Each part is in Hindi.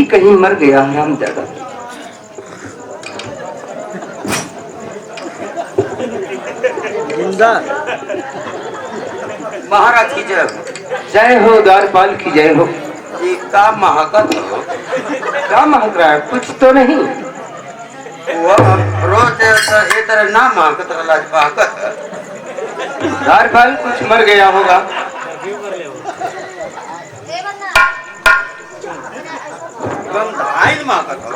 कहीं मर गया हरामजादा। महाराज की जय। जय हो द्वारपाल की जय हो। ये का महकत हो? क्या महक रहा है? कुछ तो नहीं। वो रोज ये तरह ना महकत रहा महकत। द्वारपाल कुछ मर गया होगा। गंधाइल महकत हो।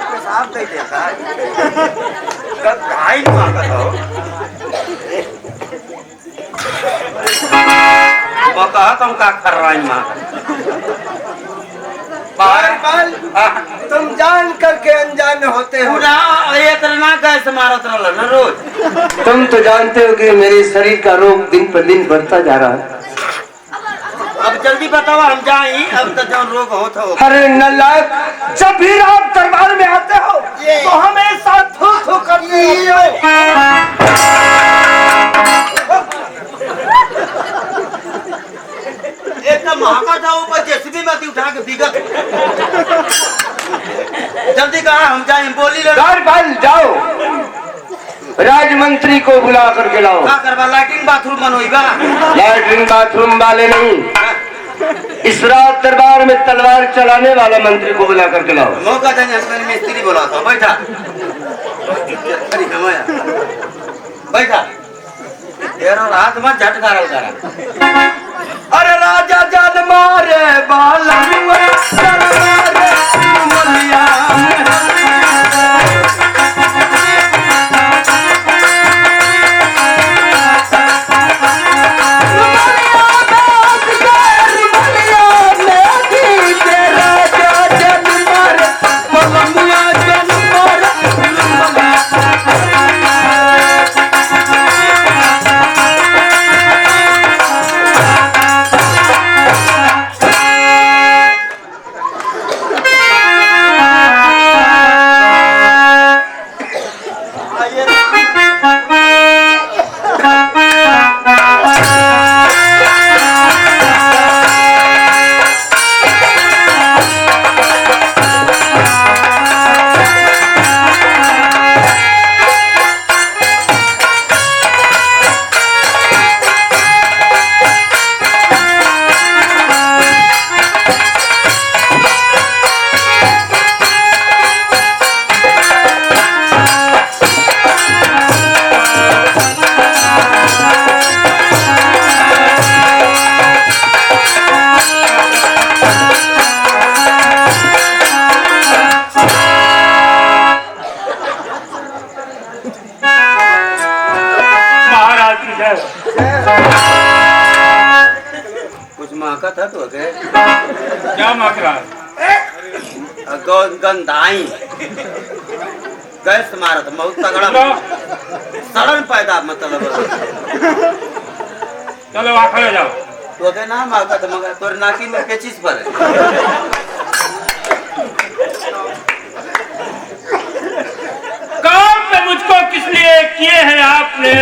पेशाब दे देता है। गंधाइल महकत हो। वो कहा तुम का कर रहा है महकत। तुम जान करके अनजान होते हो पूरा ये तरह ना कैसे मारत रहा ना रोज। तुम तो जानते हो कि मेरे शरीर का रोग दिन पर दिन बढ़ता जा रहा है। अब जल्दी बताओ हम जाए। अब तो जो रोग होता हो। अरे नलायक, जब भी आप दरबार में आते हो तो हमेशा थू थू करते हो। एक तो महका जाओ पर जेसीबी में उठा के बिगत। जल्दी कहा हम जाए। बोली ले द्वारपाल जाओ, राजमंत्री को बुला करके लाओ। क्या करवा? लैट्रिन बाथरूम बनोईबा? लैट्रिन बाथरूम वाले नहीं, इस रात दरबार में तलवार चलाने वाला मंत्री को बुला करके लाओ। मौका देने हस्बैंड मिस्त्री बोला था। बैठा बैठा तेरा रात में झटका रहा। अरे राजा जान मारे बाला कुछ महका था तो क्या महक रहा है? गंधाई गैस मारा था बहुत तगड़ा सड़न पैदा मतलब। चलो वहाँ खड़े जाओ। तो के ना महका था मगर तोर नाकी में पेचिस पर काम पे मुझको किस लिए किए हैं आपने?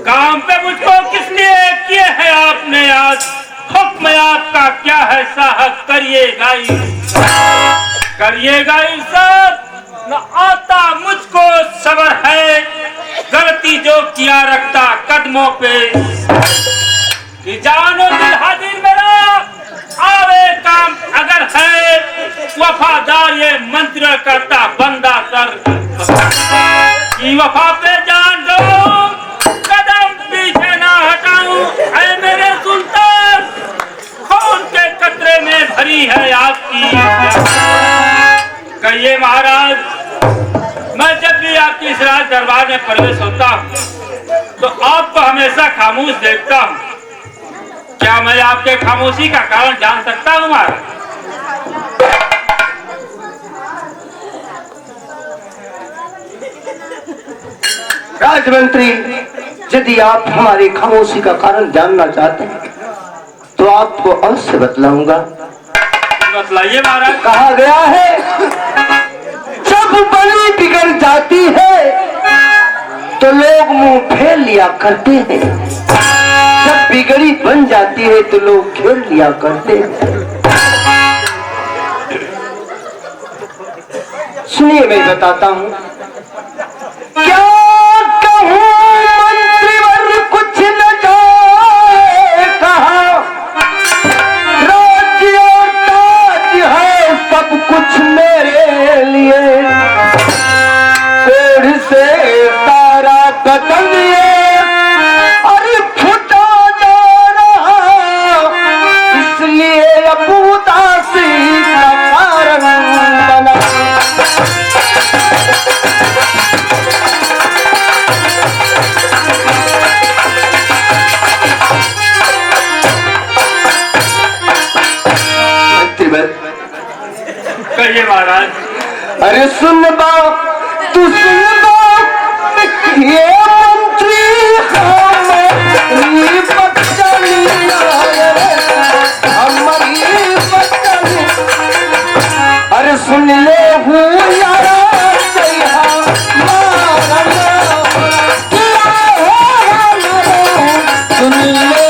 काम पे मुझको किस लिए किए हैं आपने? आज हुक्म आपका क्या है साहब? करिएगा ही सब। न आता मुझको सबर है, गलती जो किया रखता कदमों पे। कि जानो दिल हाजिर मेरा आवे काम अगर है, वफादार ये मंत्र करता बंदा सर। वफा पे जान दो, कदम पीछे ना हटाऊं। ऐ मेरे सुल्तान, खून के कतरे में भरी है आपकी। कहिए महाराज, मैं जब भी आपकी इस राज दरबार में प्रवेश होता हूँ तो आपको हमेशा खामोश देखता हूँ। क्या मैं आपके खामोशी का कारण जान सकता हूँ महाराज? राजमंत्री, यदि आप हमारी खामोशी का कारण जानना चाहते हैं तो आपको अवश्य बतलाऊंगा। बतलाइए महाराज। कहा गया है, जब बलि बिगड़ जाती है तो लोग मुंह फेर लिया करते हैं। जब बिगड़ी बन जाती है तो लोग घेर लिया करते हैं। सुनिए मैं बताता हूँ। क्या कहूँ मंत्रीवर कुछ न जाए कहा, राज्य और ताज है सब कुछ मेरे लिए, पेड़ से सारा बदन ये अरे फुटा जा रहा, इसलिए अब उदासी का कारण बना। कहिए महाराज। अरे सुन बा तू सुन बा, ये मंत्री हमारी बचनी हमारी बचनी। अरे सुन ले हूँ यारा सुन ले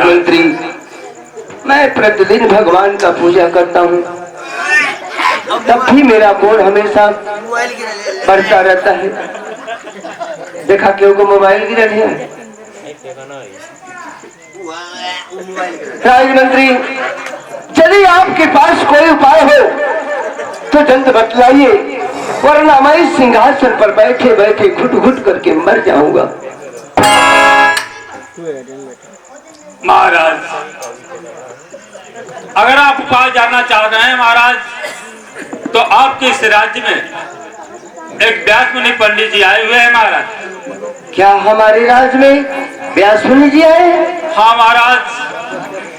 मंत्री, मैं प्रतिदिन भगवान का पूजा करता हूँ, तब भी मेरा कोण हमेशा बढ़ता रहता है। देखा क्यों को मोबाइल गिरल है। राजमंत्री, यदि आपके पास कोई उपाय हो तो जल्द बतलाइए, वरना मैं इस सिंहासन पर बैठे बैठे घुट घुट करके मर जाऊंगा। महाराज, अगर आप उपाय जानना चाह रहे हैं महाराज, तो आपके इस राज्य में एक व्यास मुनि पंडित जी आए हुए हैं महाराज। क्या हमारे राज्य में व्यास मुनि जी आए हैं? हाँ महाराज,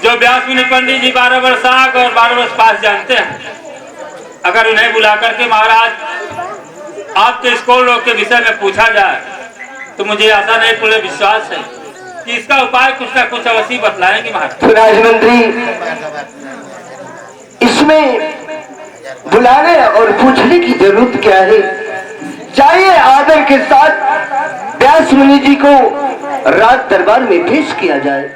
जो व्यास मुनि पंडित जी 12 वर्ष आग और 12 वर्ष पास जानते हैं, अगर उन्हें बुला करके महाराज आपके स्कूल रोग के विषय में पूछा जाए तो मुझे आशा नहीं पूरे विश्वास है कि इसका उपाय कुछ ना कुछ अवश्य बतलाएंगे महाराज। तो राजमंत्री, इसमें बुलाने और पूछने की जरूरत क्या है? जाइए, आदर के साथ व्यास मुनि जी को राज दरबार में पेश किया जाए।